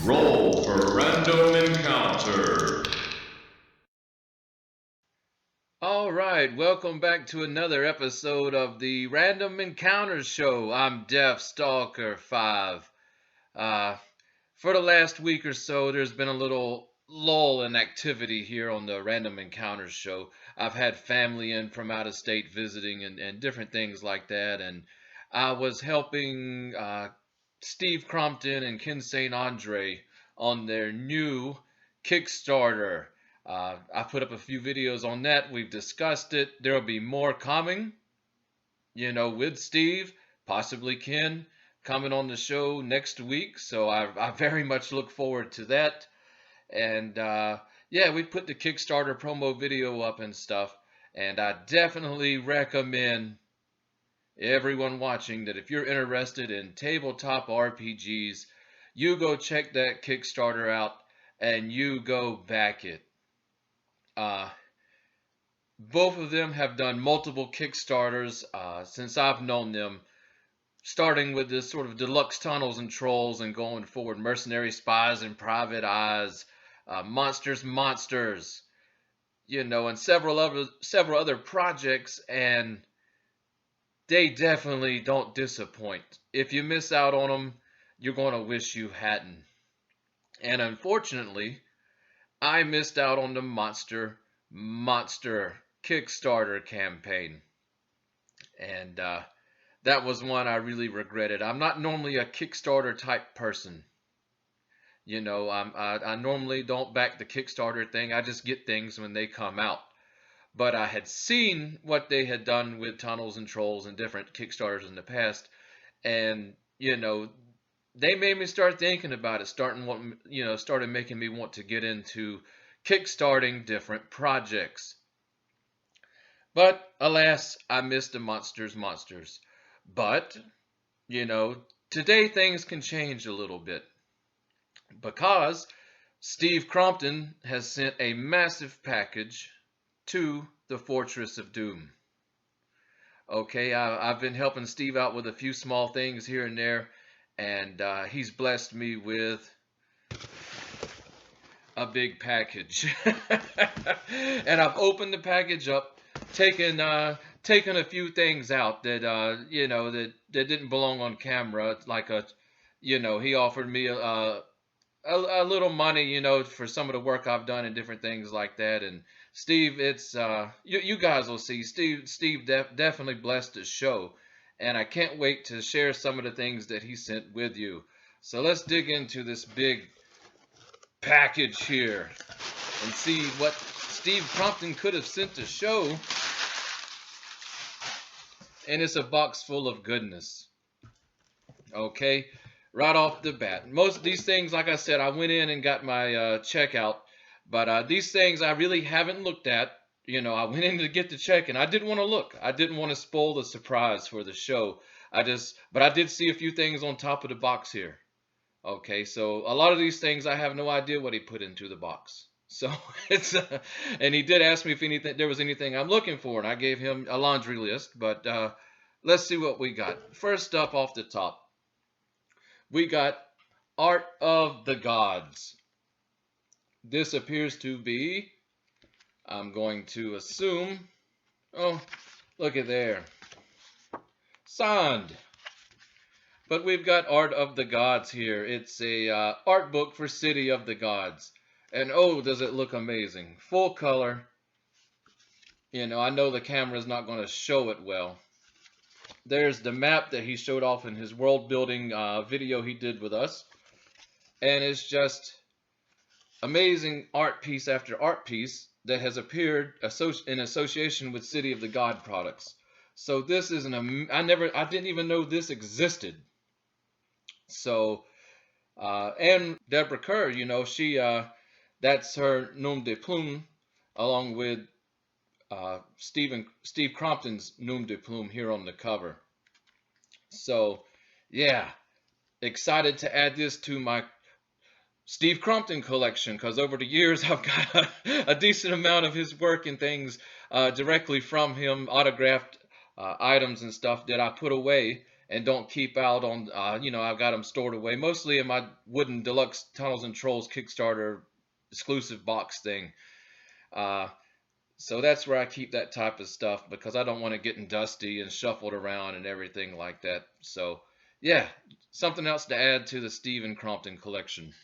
Roll for random encounter. All right, welcome back to another episode of the Random Encounters Show. I'm Deathstalker V. For the last week or so, there's been a little lull in activity here on the Random Encounters Show. I've had family in from out of state visiting and different things like that, and I was helping Steve Crompton and Ken St. Andre on their new Kickstarter. I put up a few videos on that. We've discussed it. There will be more coming, with Steve, possibly Ken, coming on the show next week. So I very much look forward to that. And yeah, we put the Kickstarter promo video up and stuff. And I definitely recommend everyone watching that if you're interested in tabletop RPGs, you go check that Kickstarter out and you go back it. Uh, Both of them have done multiple Kickstarters since I've known them, starting with this sort of deluxe tunnels and trolls and going forward, mercenary spies and private eyes, monsters, and several other projects, and they definitely don't disappoint. If you miss out on them, you're going to wish you hadn't. And unfortunately, I missed out on the monster Kickstarter campaign. And that was one I really regretted. I'm not normally a Kickstarter type person. I normally don't back the Kickstarter thing. I just get things when they come out. But I had seen what they had done with Tunnels and Trolls and different Kickstarters in the past, and they made me start thinking about it. Started making me want to get into kickstarting different projects. But alas, I missed the monsters. But, today things can change a little bit because Steve Crompton has sent a massive package to the Fortress of Doom. Okay, I've been helping Steve out with a few small things here and there, and he's blessed me with a big package. And I've opened the package up, taken a few things out that that didn't belong on camera. Like he offered me a little money, for some of the work I've done and different things like that. And Steve, it's you guys will see. Steve definitely blessed the show, and I can't wait to share some of the things that he sent with you. So let's dig into this big package here and see what Steve Crompton could have sent the show. And it's a box full of goodness. Okay, right off the bat. Most of these things, like I said, I went in and got my checkout, but these things I really haven't looked at. I went in to get the check and I didn't want to look. I didn't want to spoil the surprise for the show. But I did see a few things on top of the box here. Okay, so a lot of these things I have no idea what he put into the box. So it's and he did ask me if there was anything I'm looking for, and I gave him a laundry list. But let's see what we got. First up off the top, we got Art of the Gods. This appears to be, I'm going to assume, oh, look at there, signed. But we've got Art of the Gods here. It's a art book for City of the Gods. And oh, does it look amazing. Full color. I know the camera's not going to show it well. There's the map that he showed off in his world building video he did with us. And it's just amazing art piece after art piece that has appeared in association with City of the God products. So this is I didn't even know this existed. So, and Deborah Kerr, she, that's her nom de plume, along with Steve Crompton's nom de plume here on the cover. So, yeah, excited to add this to my Steve Crompton collection, because over the years I've got a decent amount of his work and things directly from him, autographed items and stuff that I put away and don't keep out on, I've got them stored away mostly in my Wooden Deluxe Tunnels and Trolls Kickstarter exclusive box thing. Uh, so that's where I keep that type of stuff because I don't want it getting dusty and shuffled around and everything like that. So, yeah, something else to add to the Stephen Crompton collection.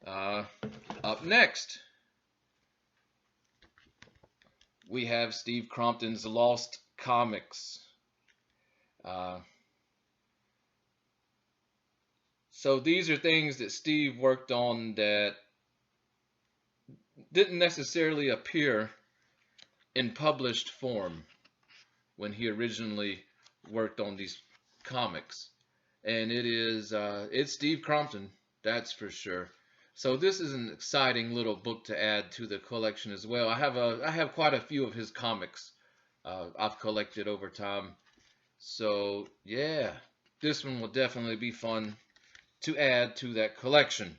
Up next, we have Steve Crompton's Lost Comics. So these are things that Steve worked on that didn't necessarily appear in published form when he originally worked on these comics. And it's Steve Crompton, that's for sure. So this is an exciting little book to add to the collection as well. I have quite a few of his comics I've collected over time. So yeah, this one will definitely be fun to add to that collection.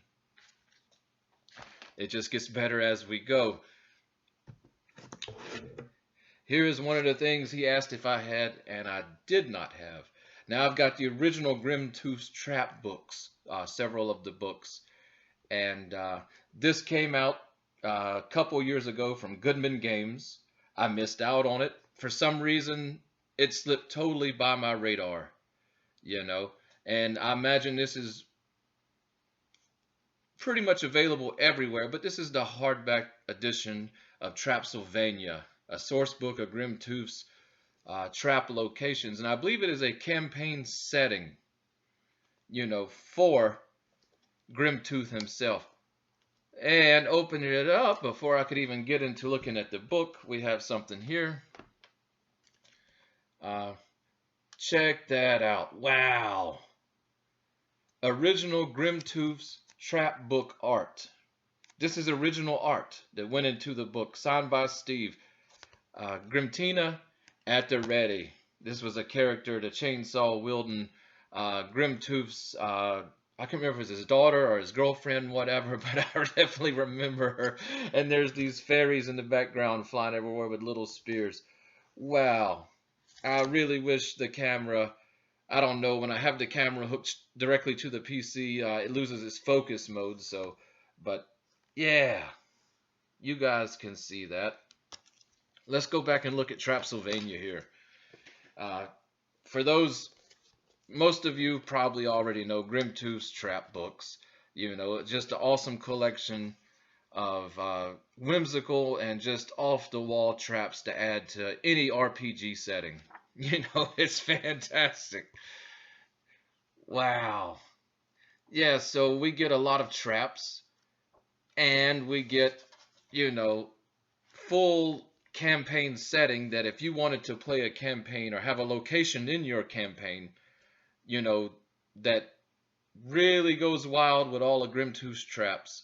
It just gets better as we go. Here is one of the things he asked if I had, and I did not have. Now I've got the original Grimtooth's Trap books, several of the books, and this came out a couple years ago from Goodman Games. I missed out on it. For some reason, it slipped totally by my radar, and I imagine this is pretty much available everywhere, but this is the hardback edition of Trapsylvania, a source book of Grimtooth's trap locations, and I believe it is a campaign setting, for Grimtooth himself. And opening it up, before I could even get into looking at the book, we have something here. Check that out. Wow. Original Grimtooth's Trap book art. This is original art that went into the book, signed by Steve. Grimtina at the ready. This was a character, the chainsaw wielding Grimtooth's, I can't remember if it was his daughter or his girlfriend, whatever, but I definitely remember her. And there's these fairies in the background flying everywhere with little spears. Wow. I really wish the camera, I don't know, when I have the camera hooked directly to the PC, it loses its focus mode, so, but yeah, you guys can see that. Let's go back and look at Trapsylvania here. For those, most of you probably already know Grimtooth's Trap books. Just an awesome collection of whimsical and just off-the-wall traps to add to any RPG setting. It's fantastic. Wow. Yeah, so we get a lot of traps, and we get, full campaign setting that if you wanted to play a campaign or have a location in your campaign, that really goes wild with all of Grimtooth's traps.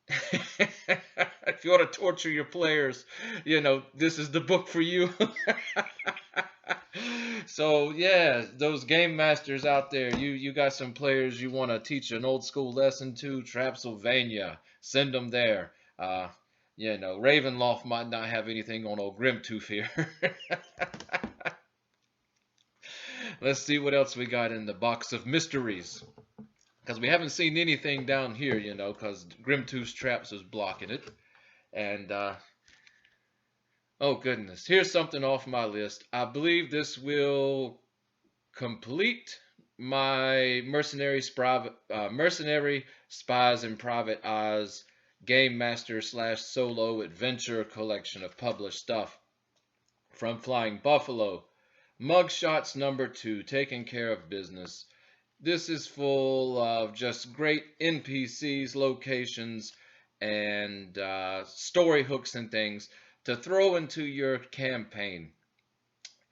If you want to torture your players, this is the book for you. So yeah, those game masters out there, you got some players you want to teach an old school lesson to, Trapsylvania, send them there. Ravenloft might not have anything on old Grimtooth here. Let's see what else we got in the box of mysteries. Because we haven't seen anything down here, because Grimtooth's Traps was blocking it. And, oh goodness, here's something off my list. I believe this will complete my Mercenary Spies and Private Eyes Game Master / Solo Adventure collection of published stuff. From Flying Buffalo, Mugshots #2, Taking Care of Business. This is full of just great NPCs, locations, and story hooks and things to throw into your campaign.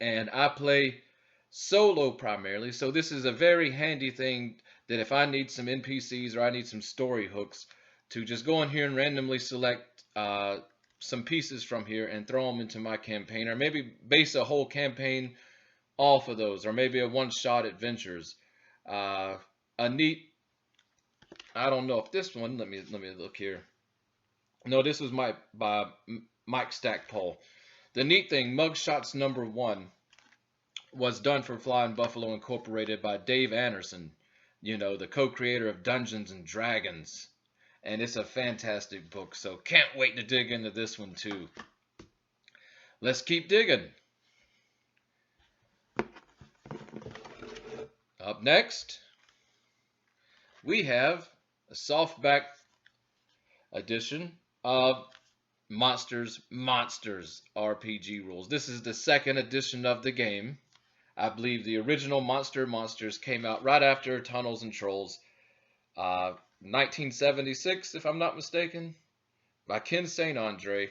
And I play solo primarily, so this is a very handy thing that if I need some NPCs or I need some story hooks, to just go in here and randomly select some pieces from here and throw them into my campaign, or maybe base a whole campaign off of those, or maybe a one-shot adventures. A neat, I don't know if this one, let me look here. No, this was by Mike Stackpole. The neat thing, Mugshots #1 was done for Flying Buffalo Incorporated by Dave Anderson, the co-creator of Dungeons and Dragons. And it's a fantastic book, so can't wait to dig into this one too. Let's keep digging. Up next, we have a softback edition of Monsters RPG Rules. This is the second edition of the game. I believe the original Monsters came out right after Tunnels and Trolls, 1976, if I'm not mistaken, by Ken St. Andre.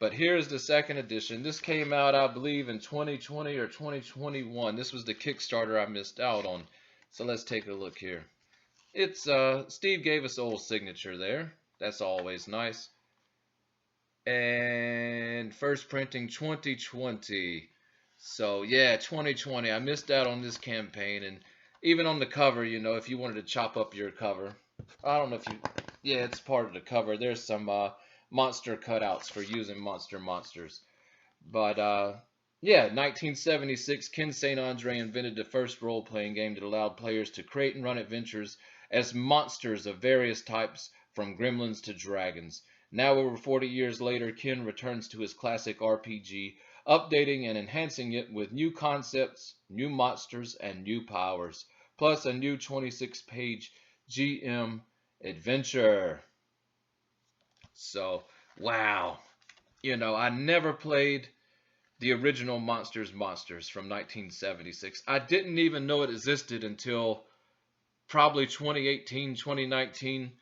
But here's the second edition. This came out, I believe, in 2020 or 2021. This was the Kickstarter I missed out on. So let's take a look here. It's Steve gave us old signature there. That's always nice. And first printing 2020. So yeah, 2020. I missed out on this campaign, and even on the cover, if you wanted to chop up your cover, I don't know if you, yeah, it's part of the cover. There's some monster cutouts for using monsters. But yeah, 1976, Ken St. Andre invented the first role-playing game that allowed players to create and run adventures as monsters of various types, from gremlins to dragons. Now, over 40 years later, Ken returns to his classic RPG, updating and enhancing it with new concepts, new monsters, and new powers, plus a new 26-page GM adventure. So, wow. I never played the original Monsters from 1976. I didn't even know it existed until probably 2018, 2019.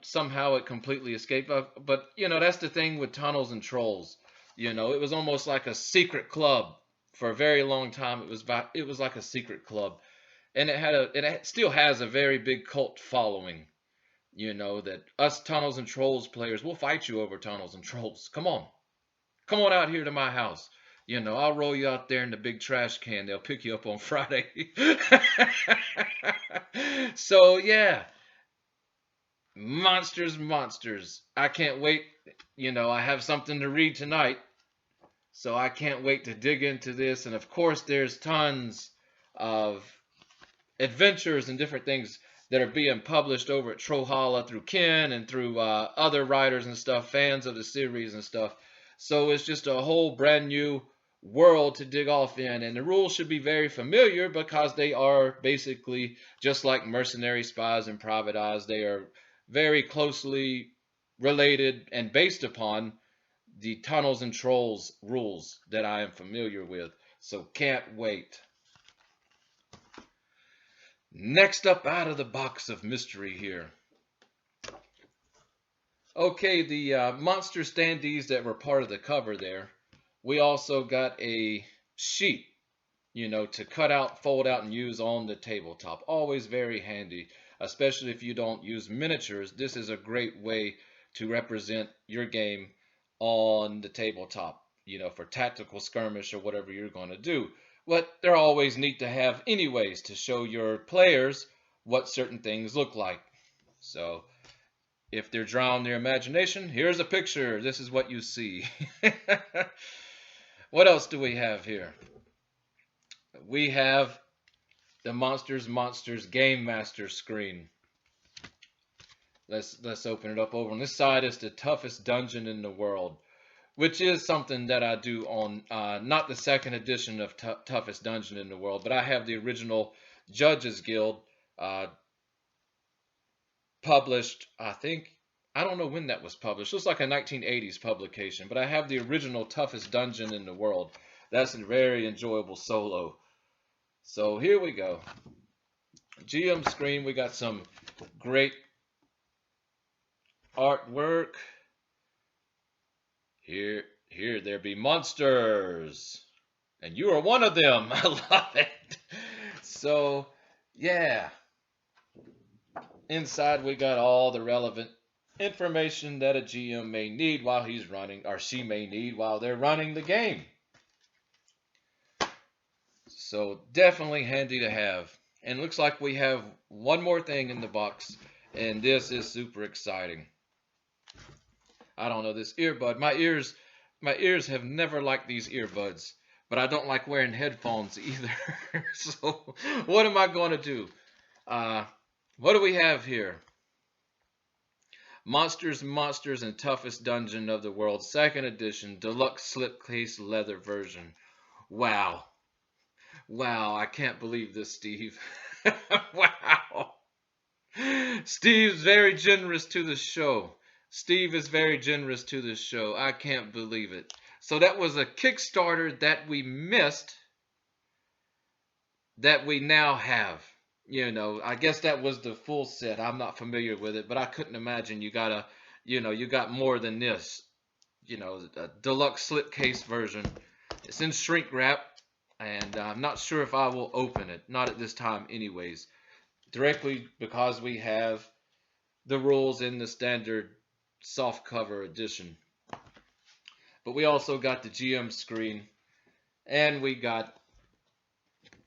Somehow it completely escaped. But, that's the thing with Tunnels and Trolls. It was almost like a secret club. For a very long time, it was like a secret club. And it still has a very big cult following. That us Tunnels and Trolls players, we'll fight you over Tunnels and Trolls. Come on out here to my house. I'll roll you out there in the big trash can. They'll pick you up on Friday. So yeah, Monsters. I can't wait. I have something to read tonight, so I can't wait to dig into this. And of course, there's tons of adventures and different things that are being published over at Trollhalla through Ken and through other writers and stuff, fans of the series and stuff. So it's just a whole brand new world to dig off in, and the rules should be very familiar because they are basically just like Mercenary Spies and Private Eyes. They are very closely related and based upon the Tunnels and Trolls rules that I am familiar with. So can't wait. Next up out of the box of mystery here. Okay, the monster standees that were part of the cover there. We also got a sheet, to cut out, fold out, and use on the tabletop. Always very handy, especially if you don't use miniatures. This is a great way to represent your game on the tabletop, for tactical skirmish or whatever you're going to do. But they're always neat to have anyways to show your players what certain things look like. So if they're drawing their imagination, here's a picture. This is what you see. What else do we have here? We have the Monsters Game Master screen. Let's open it up. Over on this side is the toughest dungeon in the world, which is something that I do on not the second edition of Toughest Dungeon in the World, but I have the original Judges Guild published, I don't know when that was published. It looks like a 1980s publication, but I have the original Toughest Dungeon in the World. That's a very enjoyable solo. So here we go. GM screen, we got some great artwork. Here there be monsters, and you are one of them. I love it. So yeah, inside we got all the relevant information that a GM may need while he's running, or she may need while they're running the game. So definitely handy to have. And looks like we have one more thing in the box, and this is super exciting. I don't know, this earbud. My ears have never liked these earbuds, but I don't like wearing headphones either. So what am I going to do? What do we have here? Monsters, Monsters, and Toughest Dungeon of the World, 2nd edition, deluxe slipcase leather version. Wow. Wow, I can't believe this, Steve. Wow. Steve's very generous to the show. Steve is very generous to the show. I can't believe it. So that was a Kickstarter that we missed that we now have. You know, I guess that was the full set. I'm not familiar with it, but I couldn't imagine you got more than this. You know, a deluxe slipcase version. It's in shrink wrap, and I'm not sure if I will open it. Not at this time, anyways. Directly because we have the rules in the standard softcover edition. But we also got the GM screen, and we got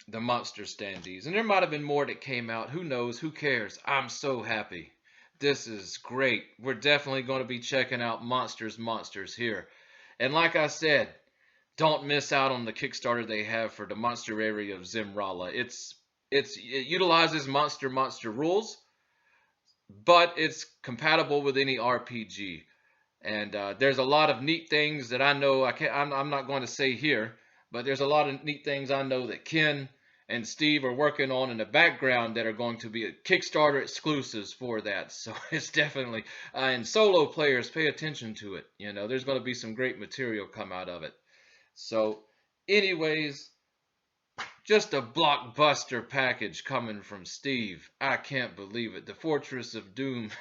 the monster standees. And there might have been more that came out. Who knows? Who cares? I'm so happy. This is great. We're definitely going to be checking out Monsters here. And like I said, don't miss out on the Kickstarter they have for the monster area of Zimrala. It utilizes monster rules, but it's compatible with any RPG. And there's a lot of neat things that I know I'm not going to say here, but there's a lot of neat things I know that Ken and Steve are working on in the background that are going to be Kickstarter exclusives for that. So it's definitely, and solo players, pay attention to it. You know, there's going to be some great material come out of it. So anyways, just a blockbuster package coming from Steve. I can't believe it. The Fortress of Doom.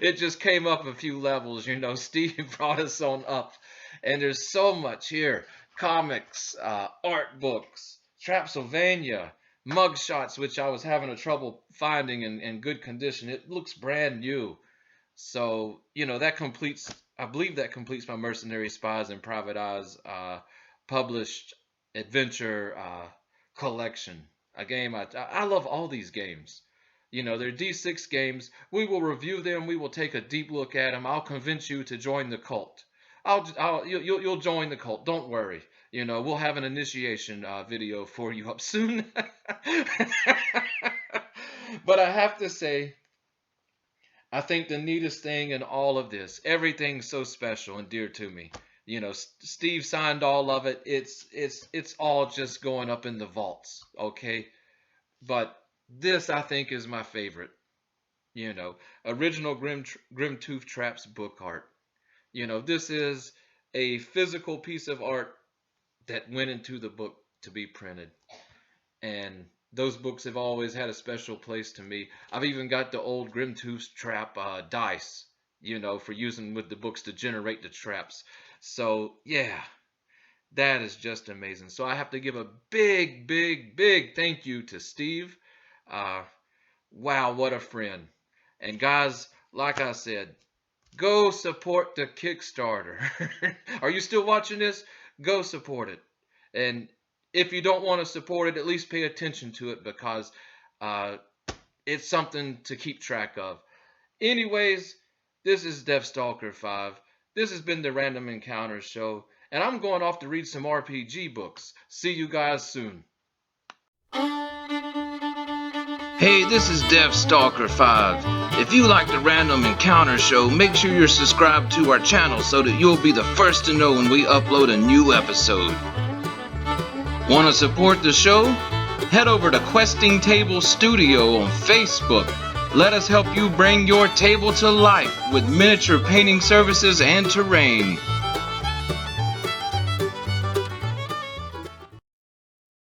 It just came up a few levels. You know, Steve brought us on up. And there's so much here. Comics, art books, Trapsylvania, mugshots, which I was having a trouble finding in good condition. It looks brand new. So, you know, I believe that completes my Mercenary Spies and Private Eyes published adventure collection. A game I love all these games. You know, they're D6 games. We will review them. We will take a deep look at them. I'll convince you to join the cult. You'll join the cult. Don't worry. You know, we'll have an initiation video for you up soon. But I have to say, I think the neatest thing in all of this, everything's so special and dear to me. You know, Steve signed all of it. It's all just going up in the vaults, okay? But this, I think, is my favorite. You know, original Grimtooth Traps book art. You know, this is a physical piece of art that went into the book to be printed. And those books have always had a special place to me. I've even got the old Grimtooth Trap dice, you know, for using with the books to generate the traps. So, yeah, that is just amazing. So I have to give a big thank you to Steve. Wow, what a friend. And guys, like I said, go support the Kickstarter. Are you still watching this? Go support it. And if you don't want to support it, at least pay attention to it, because it's something to keep track of. Anyways, this is Deathstalker 5. This has been the Random Encounters Show, and I'm going off to read some RPG books. See you guys soon. Hey, this is Deathstalker 5. If you like the Random Encounters Show, make sure you're subscribed to our channel so that you'll be the first to know when we upload a new episode. Want to support the show? Head over to Questing Table Studio on Facebook. Let us help you bring your table to life with miniature painting services and terrain.